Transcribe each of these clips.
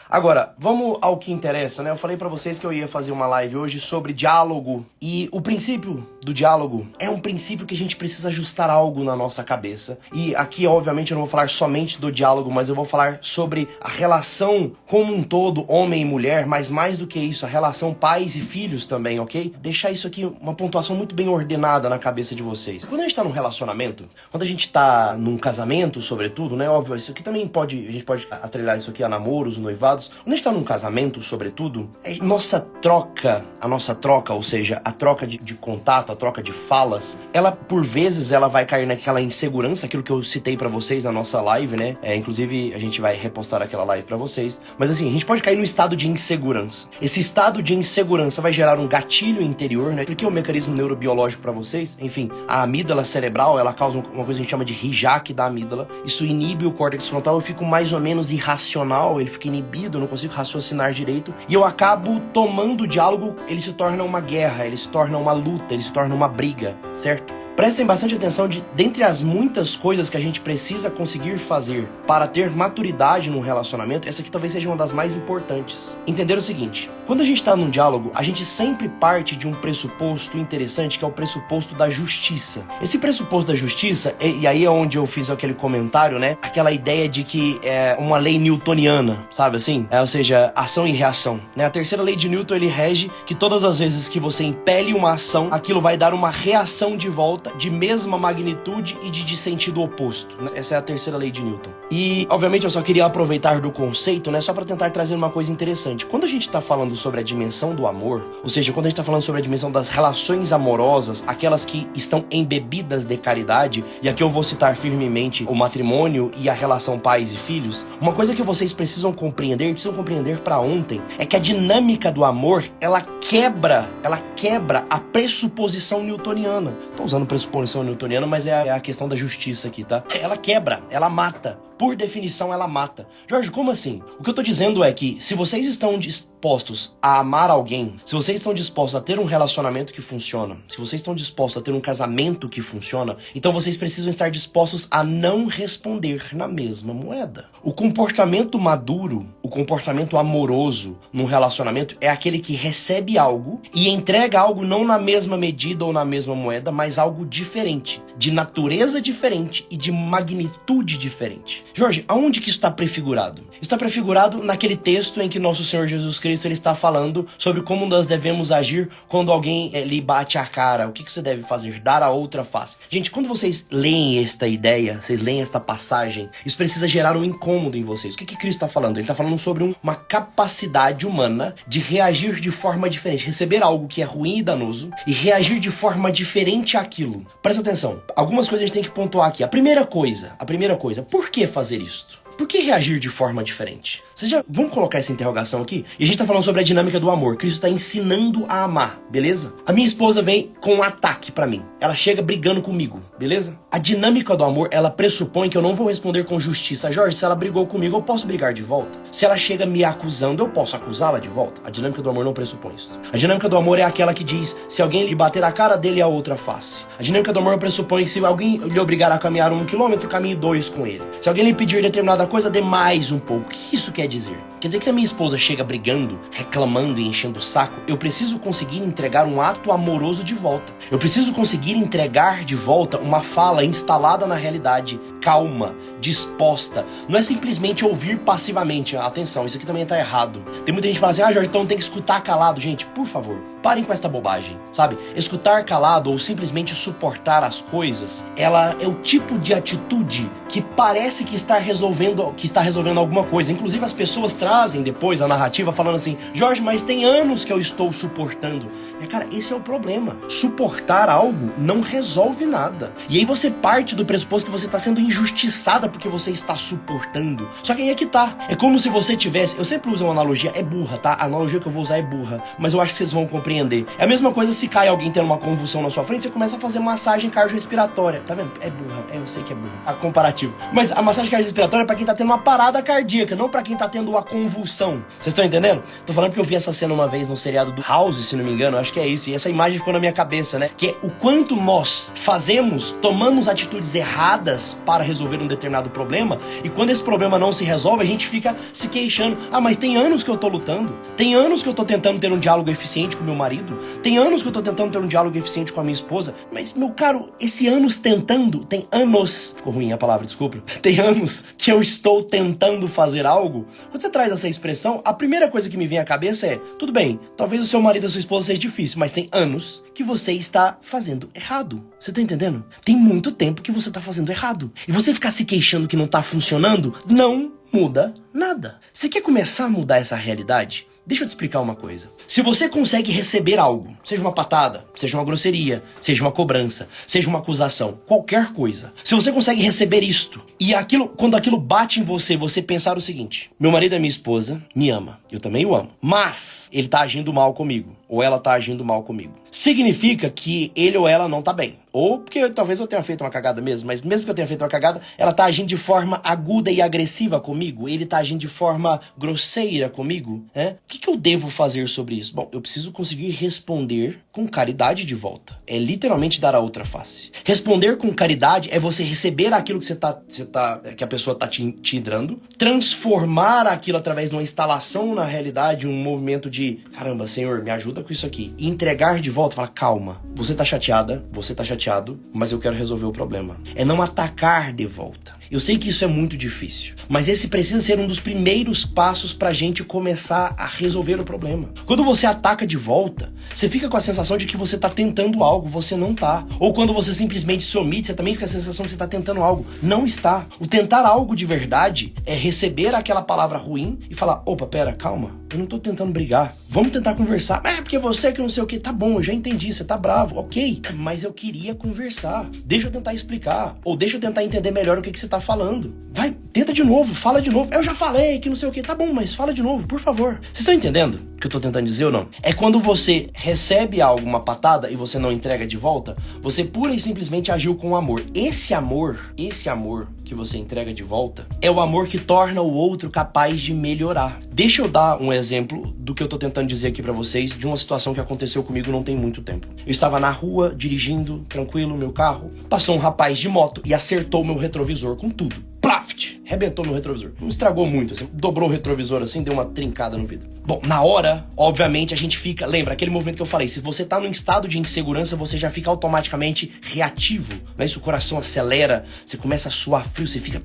Agora, vamos ao que interessa, né? Eu falei pra vocês que eu ia fazer uma live hoje sobre diálogo. E o princípio do diálogo é um princípio que a gente precisa ajustar algo na nossa cabeça. E aqui, obviamente, eu não vou falar somente do diálogo, mas eu vou falar sobre a relação como um todo, homem e mulher, mas mais do que isso, a relação pais e filhos também, ok? Deixar isso aqui uma pontuação muito bem ordenada na cabeça de vocês. Quando a gente tá num relacionamento, quando a gente tá num casamento, sobretudo, né? Óbvio, isso aqui também pode, a gente pode atrelar isso aqui a namoros, noivados. Quando a gente tá num casamento, sobretudo, a nossa troca, ou seja, a troca de contato, a troca de falas, ela, por vezes, ela vai cair naquela insegurança, aquilo que eu citei pra vocês na nossa live, né? Inclusive, a gente vai repostar aquela live pra vocês. Mas assim, a gente pode cair no estado de insegurança. Esse estado de insegurança vai gerar um gatilho interior, né? Porque é um mecanismo neurobiológico pra vocês. Enfim, a amígdala cerebral, ela causa uma coisa que a gente chama de hijack da amígdala. Isso inibe o córtex frontal, eu fico mais ou menos irracional, ele fica inibido, eu não consigo raciocinar direito, e eu acabo tomando o diálogo, ele se torna uma guerra, ele se torna uma luta, ele se torna uma briga, certo? Prestem bastante atenção dentre as muitas coisas que a gente precisa conseguir fazer para ter maturidade num relacionamento, essa aqui talvez seja uma das mais importantes. Entender o seguinte, quando a gente está num diálogo, a gente sempre parte de um pressuposto interessante, que é o pressuposto da justiça. Esse pressuposto da justiça, e aí é onde eu fiz aquele comentário, né? Aquela ideia de que é uma lei newtoniana, sabe assim? Ou seja, ação e reação, né? A terceira lei de Newton, ele rege que todas as vezes que você impele uma ação, aquilo vai dar uma reação de volta, de mesma magnitude e de sentido oposto. Essa é a terceira lei de Newton. E, obviamente, eu só queria aproveitar do conceito, né, só para tentar trazer uma coisa interessante. Quando a gente tá falando sobre a dimensão do amor, ou seja, quando a gente tá falando sobre a dimensão das relações amorosas, aquelas que estão embebidas de caridade, e aqui eu vou citar firmemente o matrimônio e a relação pais e filhos, uma coisa que vocês precisam compreender para ontem, é que a dinâmica do amor, ela quebra a pressuposição newtoniana. Tô usando pressuposição newtoniana, mas é a questão da justiça aqui, tá? Ela quebra, ela mata. Por definição, ela mata. Jorge, como assim? O que eu tô dizendo é que se vocês estão dispostos a amar alguém, se vocês estão dispostos a ter um relacionamento que funciona, se vocês estão dispostos a ter um casamento que funciona, então vocês precisam estar dispostos a não responder na mesma moeda. O comportamento maduro, o comportamento amoroso num relacionamento é aquele que recebe algo e entrega algo não na mesma medida ou na mesma moeda, mas algo diferente, de natureza diferente e de magnitude diferente. Jorge, aonde que isso está prefigurado? Está prefigurado naquele texto em que nosso Senhor Jesus Cristo ele está falando sobre como nós devemos agir quando alguém lhe bate a cara. O que você deve fazer? Dar a outra face. Gente, quando vocês leem esta ideia, vocês leem esta passagem, isso precisa gerar um incômodo em vocês. O que Cristo está falando? Ele está falando sobre uma capacidade humana de reagir de forma diferente, receber algo que é ruim e danoso e reagir de forma diferente àquilo. Presta atenção, algumas coisas a gente tem que pontuar aqui. A primeira coisa, por que fazer isto? Por que reagir de forma diferente? Vamos colocar essa interrogação aqui? E a gente tá falando sobre a dinâmica do amor. Cristo tá ensinando a amar, beleza? A minha esposa vem com um ataque pra mim. Ela chega brigando comigo, beleza? A dinâmica do amor, ela pressupõe que eu não vou responder com justiça. Jorge, se ela brigou comigo, eu posso brigar de volta. Se ela chega me acusando, eu posso acusá-la de volta. A dinâmica do amor não pressupõe isso. A dinâmica do amor é aquela que diz, se alguém lhe bater a cara dele, a outra face. A dinâmica do amor pressupõe que se alguém lhe obrigar a caminhar 1 quilômetro, caminhe 2 com ele. Se alguém lhe pedir determinada coisa, dê mais um pouco. O que isso quer dizer? Quer dizer que se a minha esposa chega brigando, reclamando e enchendo o saco, eu preciso conseguir entregar um ato amoroso de volta. Eu preciso conseguir entregar de volta uma fala instalada na realidade, calma, disposta. Não é simplesmente ouvir passivamente. Atenção, isso aqui também tá errado. Tem muita gente que fala assim, Jorge, então tem que escutar calado. Gente, por favor, parem com esta bobagem, sabe? Escutar calado ou simplesmente suportar as coisas, ela é o tipo de atitude que parece que está resolvendo alguma coisa. Inclusive as pessoas trazem depois a narrativa falando assim, Jorge, mas tem anos que eu estou suportando. Cara, esse é o problema. Suportar algo não resolve nada. E aí você parte do pressuposto que você está sendo injustiçada porque você está suportando. Só que aí é que tá. É como se você tivesse... Eu sempre uso uma analogia, é burra, tá? A analogia que eu vou usar é burra, mas eu acho que vocês vão compreender. É a mesma coisa se cai alguém tendo uma convulsão na sua frente, você começa a fazer massagem cardiorrespiratória. Tá vendo? É burra. Eu sei que é burra. A comparativo. Mas a massagem cardiorrespiratória é pra quem tá tendo uma parada cardíaca, não pra quem tá tendo uma convulsão. Vocês estão entendendo? Tô falando porque eu vi essa cena uma vez no seriado do House, se não me engano. Acho que é isso. E essa imagem ficou na minha cabeça, né? Que é o quanto nós tomamos atitudes erradas para resolver um determinado problema, e quando esse problema não se resolve, a gente fica se queixando. Ah, mas tem anos que eu tô lutando, tem anos que eu tô tentando ter um diálogo eficiente com meu marido, tem anos que eu tô tentando ter um diálogo eficiente com a minha esposa, mas, meu caro, esse anos tentando, tem anos, ficou ruim a palavra, desculpa, tem anos que eu estou tentando fazer algo. Quando você traz essa expressão, a primeira coisa que me vem à cabeça é, tudo bem, talvez o seu marido e a sua esposa seja difícil, mas tem anos que você está fazendo errado. Você tá entendendo? Tem muito tempo que você tá fazendo errado. E você ficar se queixando que não tá funcionando, não muda nada. Você quer começar a mudar essa realidade? Deixa eu te explicar uma coisa. Se você consegue receber algo, seja uma patada, seja uma grosseria, seja uma cobrança, seja uma acusação, qualquer coisa. Se você consegue receber isto, e quando aquilo bate em você, você pensar o seguinte: meu marido é minha esposa, me ama, eu também o amo, mas ele tá agindo mal comigo, ou ela tá agindo mal comigo. Significa que ele ou ela não tá bem. Ou porque talvez eu tenha feito uma cagada mesmo, mas mesmo que eu tenha feito uma cagada, ela tá agindo de forma aguda e agressiva comigo, ele tá agindo de forma grosseira comigo, né? O que eu devo fazer sobre isso? Bom, eu preciso conseguir responder com caridade de volta. É literalmente dar a outra face. Responder com caridade é você receber aquilo que que a pessoa tá te dando, transformar aquilo através de uma instalação na realidade, um movimento de, caramba, Senhor, me ajuda com isso aqui, e entregar de volta, falar, calma, você tá chateada, você tá chateado, mas eu quero resolver o problema. É não atacar de volta. Eu sei que isso é muito difícil, mas esse precisa ser um dos primeiros passos pra gente começar a resolver o problema. Quando você ataca de volta, você fica com a sensação de que você tá tentando algo, você não tá. Ou quando você simplesmente se omite, você também fica com a sensação de que você tá tentando algo. Não está. O tentar algo de verdade é receber aquela palavra ruim e falar, opa, pera, calma, eu não tô tentando brigar. Vamos tentar conversar. É porque você que não sei o que, tá bom, eu já entendi, você tá bravo, ok, mas eu queria conversar. Deixa eu tentar explicar, ou deixa eu tentar entender melhor o que você tá falando. Vai, tenta de novo, fala de novo. Eu já falei que não sei o que, tá bom, mas fala de novo, por favor. Vocês estão entendendo o que eu tô tentando dizer ou não? É quando você recebe algo, uma patada, e você não entrega de volta, você pura e simplesmente agiu com amor. Esse amor que você entrega de volta, é o amor que torna o outro capaz de melhorar. Deixa eu dar um exemplo do que eu tô tentando dizer aqui pra vocês, de uma situação que aconteceu comigo não tem muito tempo. Eu estava na rua, dirigindo, tranquilo, meu carro, passou um rapaz de moto e acertou meu retrovisor com tudo. Plaft! Rebentou meu retrovisor. Não estragou muito, assim, dobrou o retrovisor assim, deu uma trincada no vidro. Bom, na hora, obviamente, a gente fica... Lembra, aquele movimento que eu falei, se você tá num estado de insegurança, você já fica automaticamente reativo, né? Isso, o coração acelera, você começa a suar frio, você fica...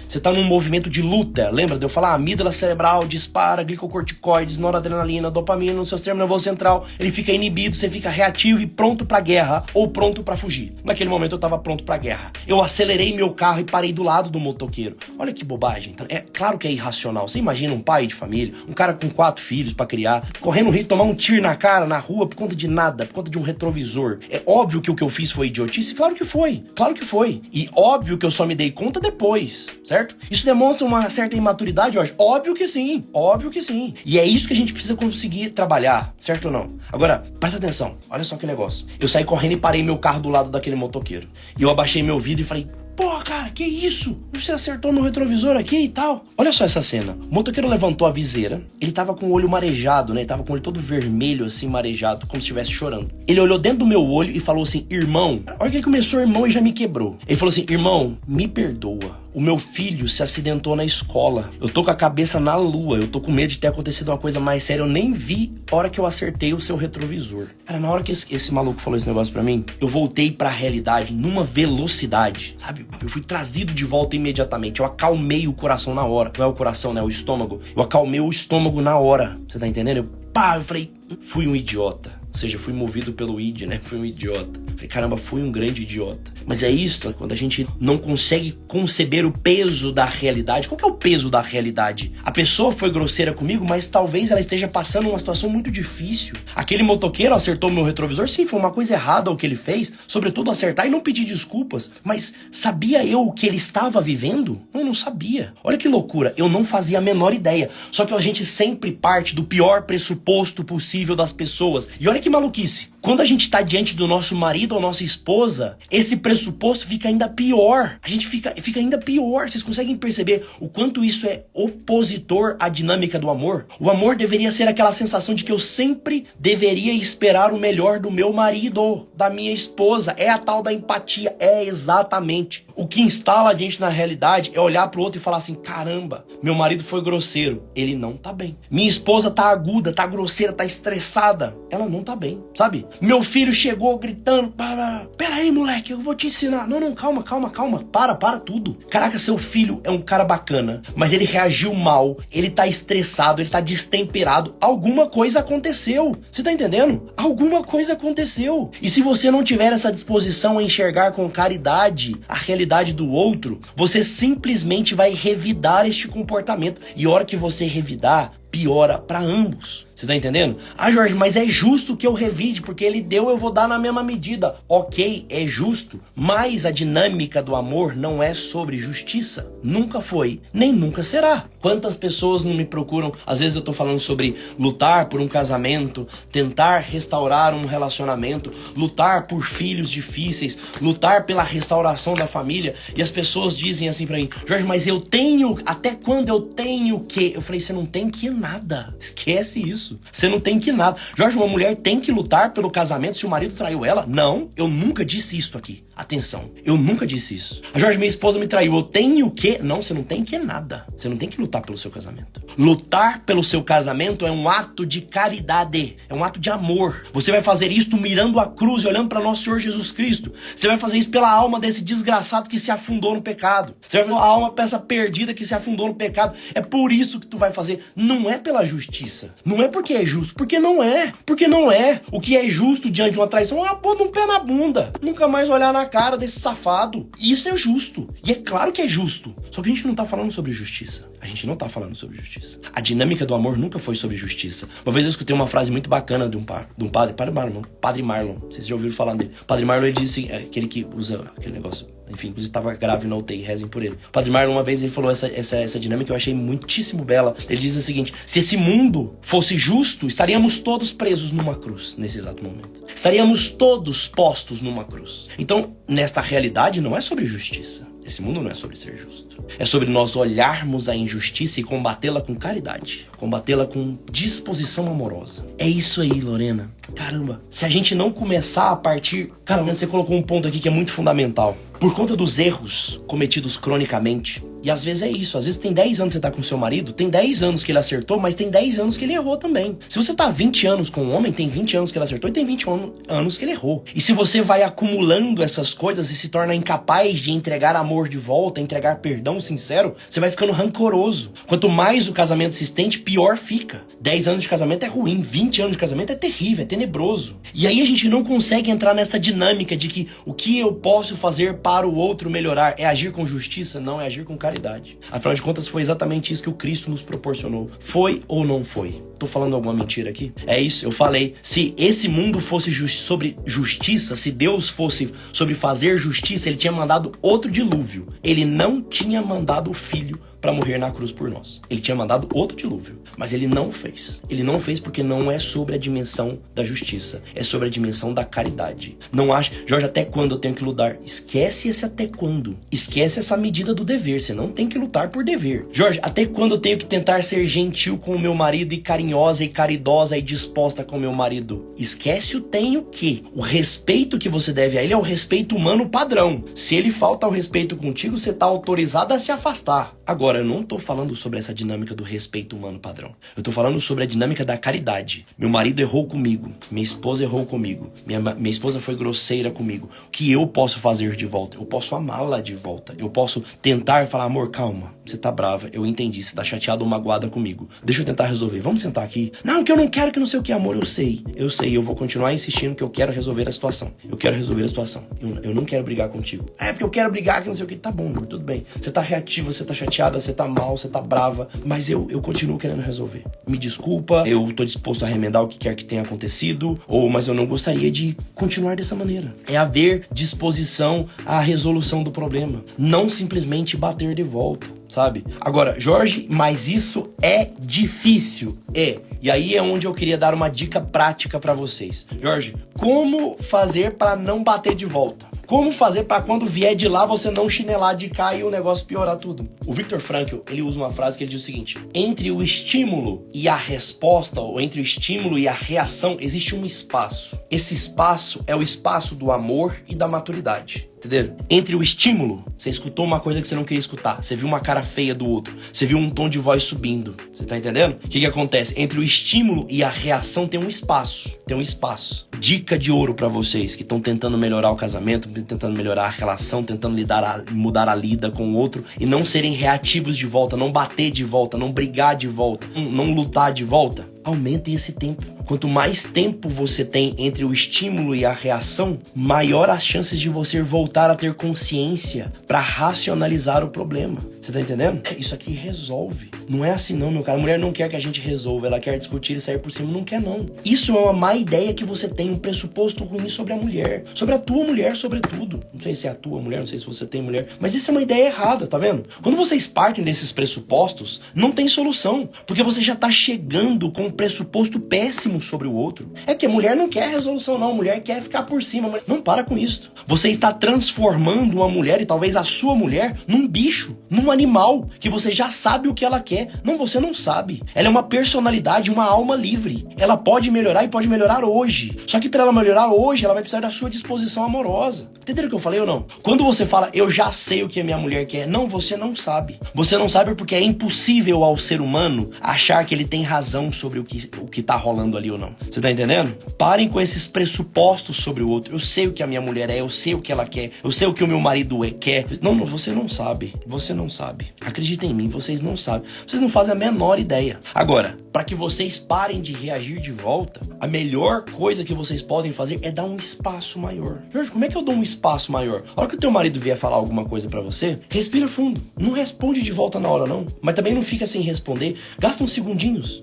Você tá num movimento de luta, lembra de eu falar? A amígdala cerebral dispara, glicocorticoides, noradrenalina, dopamina no seu sistema nervoso central, ele fica inibido, você fica reativo e pronto pra guerra, ou pronto pra fugir. Naquele momento eu tava pronto pra guerra. Eu acelerei meu carro e parei do lado do motoqueiro. Olha que bobagem. É claro que é irracional. Você imagina um pai de família, um cara com 4 filhos pra criar, correndo o risco de tomar um tiro na cara, na rua, por conta de nada, por conta de um retrovisor. É óbvio que o que eu fiz foi idiotice? Claro que foi. Claro que foi. E óbvio que eu só me dei conta depois, certo? Isso demonstra uma certa imaturidade hoje? Óbvio que sim. Óbvio que sim. E é isso que a gente precisa conseguir trabalhar, certo ou não? Agora, presta atenção. Olha só que negócio. Eu saí correndo e parei meu carro do lado daquele motoqueiro. E eu abaixei meu vidro e falei... Porra, cara, que isso? Você acertou no retrovisor aqui e tal. Olha só essa cena. O motoqueiro levantou a viseira. Ele tava com o olho marejado, né? Ele tava com o olho todo vermelho, assim, marejado, como se estivesse chorando. Ele olhou dentro do meu olho e falou assim, irmão... Olha que ele começou, irmão, e já me quebrou. Ele falou assim, irmão, me perdoa. O meu filho se acidentou na escola. Eu tô com a cabeça na lua. Eu tô com medo de ter acontecido uma coisa mais séria. Eu nem vi a hora que eu acertei o seu retrovisor. Cara, na hora que esse maluco falou esse negócio pra mim, eu voltei pra realidade numa velocidade, sabe? Eu fui trazido de volta imediatamente. Eu acalmei o coração na hora. Não é o coração, né? É o estômago. Eu acalmei o estômago na hora. Você tá entendendo? Eu falei, fui um idiota. Ou seja, fui movido pelo id, né? Fui um idiota. Falei, caramba, fui um grande idiota. Mas é isso, quando a gente não consegue conceber o peso da realidade. Qual que é o peso da realidade? A pessoa foi grosseira comigo, mas talvez ela esteja passando uma situação muito difícil. Aquele motoqueiro acertou meu retrovisor. Sim, foi uma coisa errada o que ele fez. Sobretudo acertar e não pedir desculpas. Mas sabia eu o que ele estava vivendo? Não sabia. Olha que loucura. Eu não fazia a menor ideia. Só que a gente sempre parte do pior pressuposto possível das pessoas. E olha que maluquice. Quando a gente tá diante do nosso marido ou nossa esposa, esse pressuposto fica ainda pior. A gente fica ainda pior. Vocês conseguem perceber o quanto isso é opositor à dinâmica do amor? O amor deveria ser aquela sensação de que eu sempre deveria esperar o melhor do meu marido, da minha esposa. É a tal da empatia. É exatamente. O que instala a gente na realidade é olhar pro outro e falar assim, caramba, meu marido foi grosseiro. Ele não tá bem. Minha esposa tá aguda, tá grosseira, tá estressada. Ela não tá bem, sabe? Meu filho chegou gritando, pera aí, moleque, eu vou te ensinar. Não, calma. Para tudo. Caraca, seu filho é um cara bacana, mas ele reagiu mal, ele tá estressado, ele tá destemperado. Alguma coisa aconteceu. Você tá entendendo? Alguma coisa aconteceu. E se você não tiver essa disposição a enxergar com caridade a realidade do outro, você simplesmente vai revidar este comportamento. E a hora que você revidar, piora para ambos. Você tá entendendo? Ah, Jorge, mas é justo que eu revide, porque ele deu, eu vou dar na mesma medida. Ok, é justo, mas a dinâmica do amor não é sobre justiça. Nunca foi, nem nunca será. Quantas pessoas não me procuram? Às vezes eu tô falando sobre lutar por um casamento, tentar restaurar um relacionamento, lutar por filhos difíceis, lutar pela restauração da família, e as pessoas dizem assim pra mim, Jorge, mas eu tenho, até quando eu tenho que? Eu falei, você não tem que nada. Esquece isso. Você não tem que nada. Jorge, uma mulher tem que lutar pelo casamento se o marido traiu ela? Não, eu nunca disse isso aqui. Atenção, eu nunca disse isso. A Jorge, minha esposa me traiu, eu tenho que? Não, você não tem que nada. Você não tem que lutar pelo seu casamento. Lutar pelo seu casamento é um ato de caridade, é um ato de amor. Você vai fazer isto mirando a cruz e olhando para nosso Senhor Jesus Cristo. Você vai fazer isso pela alma desse desgraçado que se afundou no pecado. Você vai fazer a alma peça perdida que se afundou no pecado. É por isso que tu vai fazer. Não é pela justiça. Não é porque é justo, porque não é. Porque não é. O que é justo diante de uma traição é pôr um pé na bunda. Nunca mais olhar na cara desse safado. Isso é justo. E é claro que é justo. Só que a gente não tá falando sobre justiça. A gente não tá falando sobre justiça. A dinâmica do amor nunca foi sobre justiça. Uma vez eu escutei uma frase muito bacana de um padre Marlon. Vocês já ouviram falar dele. Padre Marlon, ele disse, aquele que usa aquele negócio, enfim, inclusive estava grave na UTI, rezem por ele. O Padre Marlon, uma vez, ele falou essa dinâmica que eu achei muitíssimo bela. Ele diz o seguinte, se esse mundo fosse justo, estaríamos todos presos numa cruz, nesse exato momento. Estaríamos todos postos numa cruz. Então, nesta realidade, não é sobre justiça. Esse mundo não é sobre ser justo. É sobre nós olharmos a injustiça e combatê-la com caridade. Combatê-la com disposição amorosa. É isso aí, Lorena. Caramba, se a gente não começar a partir... Cara, você colocou um ponto aqui que é muito fundamental. Por conta dos erros cometidos cronicamente, e às vezes é isso, às vezes tem 10 anos que você tá com seu marido, tem 10 anos que ele acertou, mas tem 10 anos que ele errou também. Se você tá 20 anos com um homem, tem 20 anos que ele acertou e tem 20 anos que ele errou. E se você vai acumulando essas coisas e se torna incapaz de entregar amor de volta, entregar perdão sincero, você vai ficando rancoroso. Quanto mais o casamento se estende, pior fica. 10 anos de casamento é ruim, 20 anos de casamento é terrível, é tenebroso. E aí a gente não consegue entrar nessa dinâmica de que o que eu posso fazer para o outro melhorar é agir com justiça? Não, é agir com caridade. Afinal de contas, foi exatamente isso que o Cristo nos proporcionou. Foi ou não foi? Tô falando alguma mentira aqui? É isso, eu falei. Se esse mundo fosse sobre justiça, se Deus fosse sobre fazer justiça, ele tinha mandado outro dilúvio. Ele não tinha mandado o Filho para morrer na cruz por nós. Ele tinha mandado outro dilúvio, mas ele não fez. Ele não fez porque não é sobre a dimensão da justiça, é sobre a dimensão da caridade. Não acha, Jorge, até quando eu tenho que lutar? Esquece esse até quando. Esquece essa medida do dever, você não tem que lutar por dever. Jorge, até quando eu tenho que tentar ser gentil com o meu marido e carinhosa e caridosa e disposta com o meu marido? Esquece o tenho que. O respeito que você deve a ele é o respeito humano padrão. Se ele falta ao respeito contigo, você tá autorizado a se afastar. Agora, eu não tô falando sobre essa dinâmica do respeito humano padrão. Eu tô falando sobre a dinâmica da caridade. Meu marido errou comigo. Minha esposa errou comigo. Minha esposa foi grosseira comigo. O que eu posso fazer de volta? Eu posso amá-la de volta. Eu posso tentar falar, amor, calma. Você tá brava. Eu entendi. Você tá chateado ou magoada comigo. Deixa eu tentar resolver. Vamos sentar aqui. Não, que eu não quero que não sei o que, amor. Eu sei. Eu vou continuar insistindo que eu quero resolver a situação. Eu quero resolver a situação. Eu não quero brigar contigo. É porque eu quero brigar que não sei o que. Tá bom, amor. Tudo bem. Você tá reativa, você tá chateada, você tá mal, você tá brava, mas eu continuo querendo resolver. Me desculpa, eu tô disposto a remendar o que quer que tenha acontecido, mas eu não gostaria de continuar dessa maneira. É haver disposição à resolução do problema, não simplesmente bater de volta. sabe? Agora, Jorge, mas isso é difícil. E aí é onde eu queria dar uma dica prática pra vocês. Jorge, como fazer pra não bater de volta? Como fazer pra quando vier de lá você não chinelar de cá e o negócio piorar tudo? O Viktor Frankl, ele usa uma frase que ele diz o seguinte: entre o estímulo e a resposta, ou entre o estímulo e a reação, existe um espaço. Esse espaço é o espaço do amor e da maturidade. Entenderam? Entre o estímulo, você escutou uma coisa que você não queria escutar, você viu uma cara feia do outro, você viu um tom de voz subindo, você tá entendendo? O que acontece? Entre o estímulo e a reação tem um espaço, Dica de ouro pra vocês que estão tentando melhorar o casamento, tentando melhorar a relação, tentando mudar a lida com o outro e não serem reativos de volta, não bater de volta, não brigar de volta, não lutar de volta. Aumentem esse tempo. Quanto mais tempo você tem entre o estímulo e a reação, maior as chances de você voltar a ter consciência para racionalizar o problema. Você tá entendendo? Isso aqui resolve. Não é assim não, meu cara. A mulher não quer que a gente resolva, ela quer discutir e sair por cima. Não quer não. Isso é uma má ideia que você tem, um pressuposto ruim sobre a mulher. Sobre a tua mulher, sobretudo. Não sei se é a tua mulher, não sei se você tem mulher. Mas isso é uma ideia errada, tá vendo? Quando vocês partem desses pressupostos, não tem solução. Porque você já tá chegando com um pressuposto péssimo sobre o outro. É que a mulher não quer resolução não, a mulher quer ficar por cima. Não para com isso. Você está transformando uma mulher, e talvez a sua mulher, num bicho, num animal, que você já sabe o que ela quer. Não, você não sabe. Ela é uma personalidade, uma alma livre. Ela pode melhorar e pode melhorar hoje. Só que para ela melhorar hoje, ela vai precisar da sua disposição amorosa. Entenderam o que eu falei ou não? Quando você fala, eu já sei o que a minha mulher quer, não, você não sabe. Você não sabe porque é impossível ao ser humano achar que ele tem razão sobre o que tá rolando ali ou não. Você tá entendendo? Parem com esses pressupostos sobre o outro. Eu sei o que a minha mulher é, eu sei o que ela quer, eu sei o que o meu marido quer. Não, você não sabe. Você não sabe. Acredita em mim, vocês não sabem. Vocês não fazem a menor ideia. Agora, para que vocês parem de reagir de volta, a melhor coisa que vocês podem fazer é dar um espaço maior. Jorge, como é que eu dou um espaço maior? A hora que o teu marido vier falar alguma coisa pra você, respira fundo. Não responde de volta na hora, não. Mas também não fica sem responder. Gasta uns segundinhos.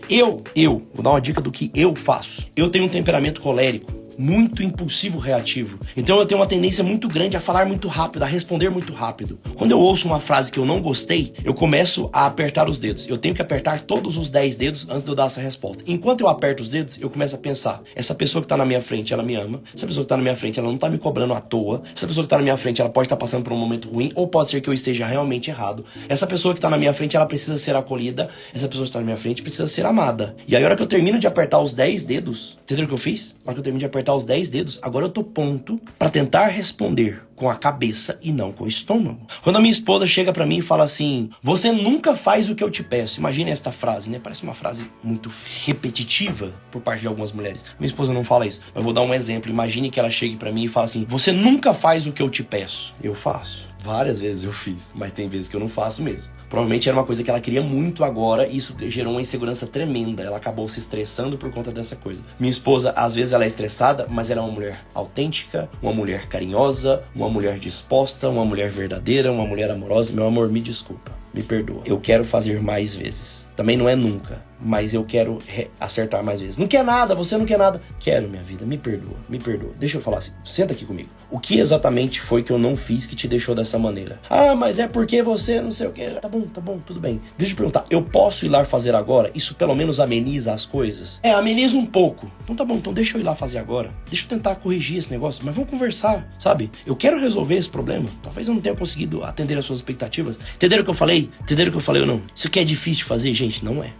Vou dar uma dica do que eu faço. Eu tenho um temperamento colérico, muito impulsivo, reativo. Então eu tenho uma tendência muito grande a falar muito rápido, a responder muito rápido. Quando eu ouço uma frase que eu não gostei, eu começo a apertar os dedos. Eu tenho que apertar todos os 10 dedos antes de eu dar essa resposta. Enquanto eu aperto os dedos, eu começo a pensar: essa pessoa que tá na minha frente, ela me ama. Essa pessoa que tá na minha frente, ela não tá me cobrando à toa. Essa pessoa que tá na minha frente, ela pode estar passando por um momento ruim, ou pode ser que eu esteja realmente errado. Essa pessoa que tá na minha frente, ela precisa ser acolhida. Essa pessoa que tá na minha frente precisa ser amada. E aí, a hora que eu termino de apertar os 10 dedos, entendeu o que eu fiz? A hora que eu termino de apertar os 10 dedos, agora eu tô pronto pra tentar responder com a cabeça e não com o estômago. Quando a minha esposa chega pra mim e fala assim: você nunca faz o que eu te peço. Imagine esta frase, né? Parece uma frase muito repetitiva por parte de algumas mulheres. Minha esposa não fala isso, mas vou dar um exemplo. Imagine que ela chegue pra mim e fala assim: você nunca faz o que eu te peço. Eu faço. Várias vezes eu fiz, mas tem vezes que eu não faço mesmo. Provavelmente era uma coisa que ela queria muito agora e isso gerou uma insegurança tremenda. Ela acabou se estressando por conta dessa coisa. Minha esposa, às vezes ela é estressada, mas ela é uma mulher autêntica, uma mulher carinhosa, uma mulher disposta, uma mulher verdadeira, uma mulher amorosa. Meu amor, me desculpa, me perdoa. Eu quero fazer mais vezes. Também não é nunca, mas eu quero acertar mais vezes. Não quer nada, você não quer nada. Quero, minha vida, me perdoa, me perdoa. Deixa eu falar assim, senta aqui comigo. O que exatamente foi que eu não fiz que te deixou dessa maneira? Ah, mas é porque você não sei o que. Tá bom, tudo bem. Deixa eu perguntar, eu posso ir lá fazer agora? Isso pelo menos ameniza as coisas? Ameniza um pouco. Então tá bom, então deixa eu ir lá fazer agora. Deixa eu tentar corrigir esse negócio, mas vamos conversar, sabe? Eu quero resolver esse problema. Talvez eu não tenha conseguido atender as suas expectativas. Entenderam o que eu falei? Entenderam o que eu falei ou não? Isso aqui é difícil de fazer, gente? Não é.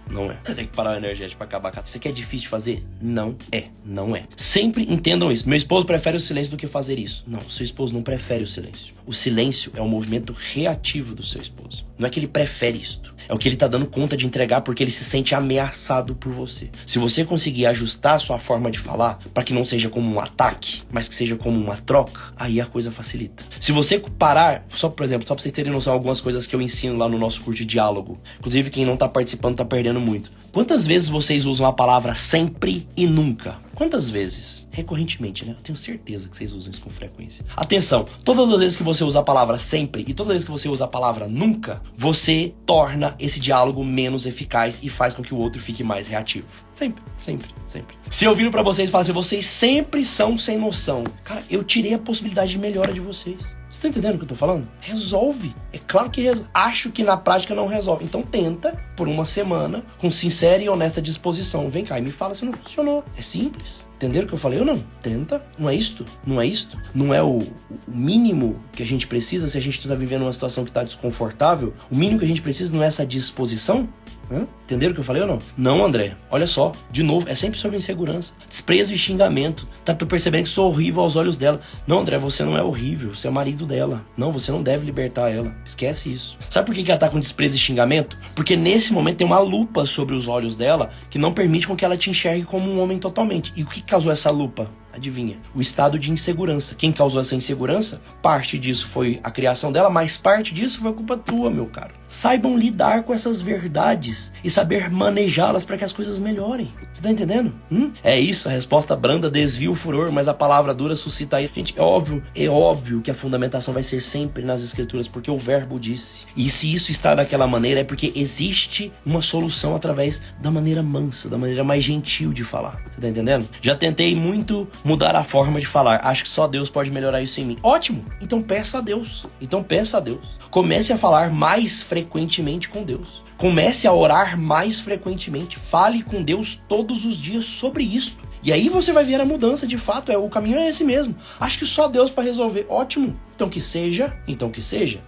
Tem que parar o energético pra acabar com isso. Isso aqui é difícil de fazer? Não é. Sempre entendam isso. Meu esposo prefere o silêncio do que fazer isso. Não, seu esposo não prefere o silêncio. O silêncio é um movimento reativo do seu esposo. Não é que ele prefere isto. É o que ele tá dando conta de entregar porque ele se sente ameaçado por você. Se você conseguir ajustar a sua forma de falar para que não seja como um ataque, mas que seja como uma troca, aí a coisa facilita. Se você parar, por exemplo, só pra vocês terem noção, algumas coisas que eu ensino lá no nosso curso de diálogo. Inclusive, quem não tá participando tá perdendo muito. Quantas vezes vocês usam a palavra sempre e nunca? Quantas vezes, recorrentemente, né? Eu tenho certeza que vocês usam isso com frequência. Atenção, todas as vezes que você usa a palavra sempre e todas as vezes que você usa a palavra nunca, você torna esse diálogo menos eficaz e faz com que o outro fique mais reativo. Sempre, sempre, sempre. Se eu viro pra vocês e falar assim, vocês sempre são sem noção. Cara, eu tirei a possibilidade de melhora de vocês. Você tá entendendo o que eu tô falando? Resolve. É claro que acho que na prática não resolve. Então tenta por uma semana com sincera e honesta disposição. Vem cá e me fala se não funcionou. É simples. Entenderam o que eu falei ou não? Tenta. Não é isto? Não é isto? Não é o mínimo que a gente precisa se a gente tá vivendo uma situação que tá desconfortável? O mínimo que a gente precisa não é essa disposição? Entenderam o que eu falei ou não? Não, André. Olha só, de novo, é sempre sobre insegurança. Desprezo e xingamento. Tá percebendo que sou horrível aos olhos dela. Não, André, você não é horrível. Você é marido dela. Não, você não deve libertar ela. Esquece isso. Sabe por que ela tá com desprezo e xingamento? Porque nesse momento tem uma lupa sobre os olhos dela que não permite com que ela te enxergue como um homem totalmente. E o que causou essa lupa? Adivinha? O estado de insegurança. Quem causou essa insegurança? Parte disso foi a criação dela, mas parte disso foi culpa tua, meu caro. Saibam lidar com essas verdades e saber manejá-las para que as coisas melhorem. Você tá entendendo? É isso, a resposta branda desvia o furor, mas a palavra dura suscita aí. Gente, é óbvio que a fundamentação vai ser sempre nas escrituras, porque o verbo disse. E se isso está daquela maneira, é porque existe uma solução através da maneira mansa, da maneira mais gentil de falar. Você tá entendendo? Já tentei muito mudar a forma de falar. Acho que só Deus pode melhorar isso em mim. Ótimo! Então peça a Deus. Comece a falar mais frequentemente com Deus. Comece a orar mais frequentemente. Fale com Deus todos os dias sobre isso. E aí você vai ver a mudança de fato. O caminho é esse mesmo. Acho que só Deus para resolver. Ótimo! Então que seja.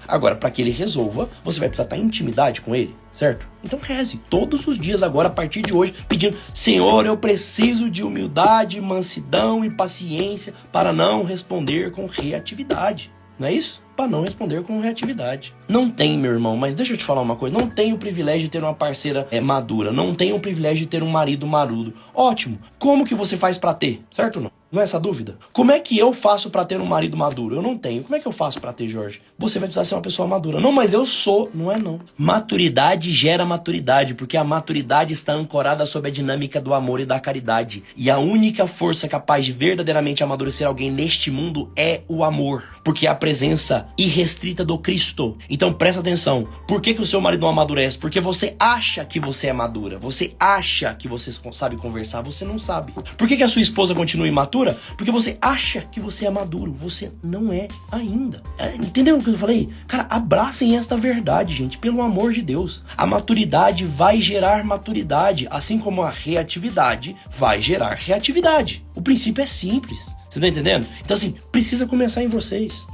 Agora, para que ele resolva, você vai precisar estar em intimidade com ele, certo? Então reze todos os dias agora, a partir de hoje, pedindo: Senhor, eu preciso de humildade, mansidão e paciência para não responder com reatividade. Não é isso? Para não responder com reatividade. Não tem, meu irmão, mas deixa eu te falar uma coisa. Não tem o privilégio de ter uma parceira madura. Não tem o privilégio de ter um marido marudo. Ótimo. Como que você faz para ter? Certo ou não? Não é essa dúvida? Como é que eu faço pra ter um marido maduro? Eu não tenho. Como é que eu faço pra ter, Jorge? Você vai precisar ser uma pessoa madura. Não, mas eu sou. Não é não. Maturidade gera maturidade, porque a maturidade está ancorada sob a dinâmica do amor e da caridade. E a única força capaz de verdadeiramente amadurecer alguém neste mundo é o amor. Porque é a presença irrestrita do Cristo. Então presta atenção. Por que o seu marido não amadurece? Porque você acha que você é madura. Você acha que você sabe conversar. Você não sabe. Por que a sua esposa continua imatura? Porque você acha que você é maduro. Você não é ainda. Entendeu o que eu falei? Cara, abracem esta verdade, gente. Pelo amor de Deus. A maturidade vai gerar maturidade. Assim como a reatividade vai gerar reatividade. O princípio é simples. Você tá entendendo? Então assim, precisa começar em vocês.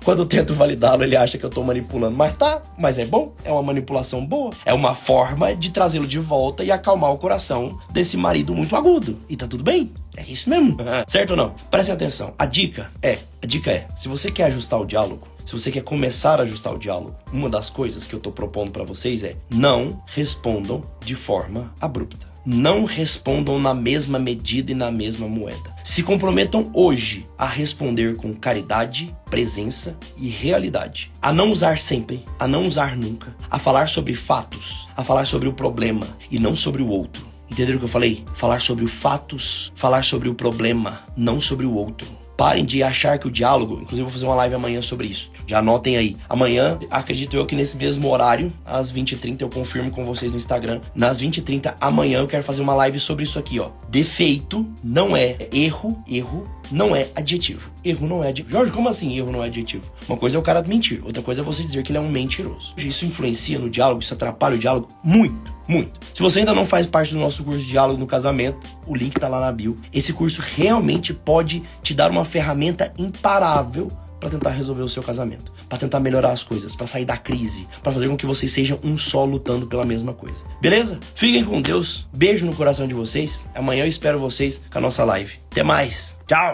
Quando eu tento validá-lo, ele acha que eu tô manipulando. Mas é bom. É uma manipulação boa. É uma forma de trazê-lo de volta e acalmar o coração desse marido muito agudo. E tá tudo bem. É isso mesmo. Certo ou não? Prestem atenção. A dica é, se você quer ajustar o diálogo, se você quer começar a ajustar o diálogo, uma das coisas que eu tô propondo pra vocês é: não respondam de forma abrupta. Não respondam na mesma medida e na mesma moeda. Se comprometam hoje a responder com caridade, presença e realidade. A não usar sempre, a não usar nunca. A falar sobre fatos, a falar sobre o problema e não sobre o outro. Entenderam o que eu falei? Falar sobre os fatos, falar sobre o problema, não sobre o outro. Parem de achar que o diálogo... Inclusive, eu vou fazer uma live amanhã sobre isso. Já anotem aí. Amanhã, acredito eu que nesse mesmo horário, às 20h30, eu confirmo com vocês no Instagram. Nas 20h30, amanhã, eu quero fazer uma live sobre isso aqui, ó. Defeito não é erro. Erro não é adjetivo. Erro não é adjetivo. Jorge, como assim erro não é adjetivo? Uma coisa é o cara mentir. Outra coisa é você dizer que ele é um mentiroso. Isso influencia no diálogo, isso atrapalha o diálogo muito. Muito. Se você ainda não faz parte do nosso curso de diálogo no casamento, o link tá lá na bio. Esse curso realmente pode te dar uma ferramenta imparável para tentar resolver o seu casamento, para tentar melhorar as coisas, para sair da crise, para fazer com que vocês sejam um só lutando pela mesma coisa. Beleza? Fiquem com Deus. Beijo no coração de vocês. Amanhã eu espero vocês com a nossa live. Até mais. Tchau.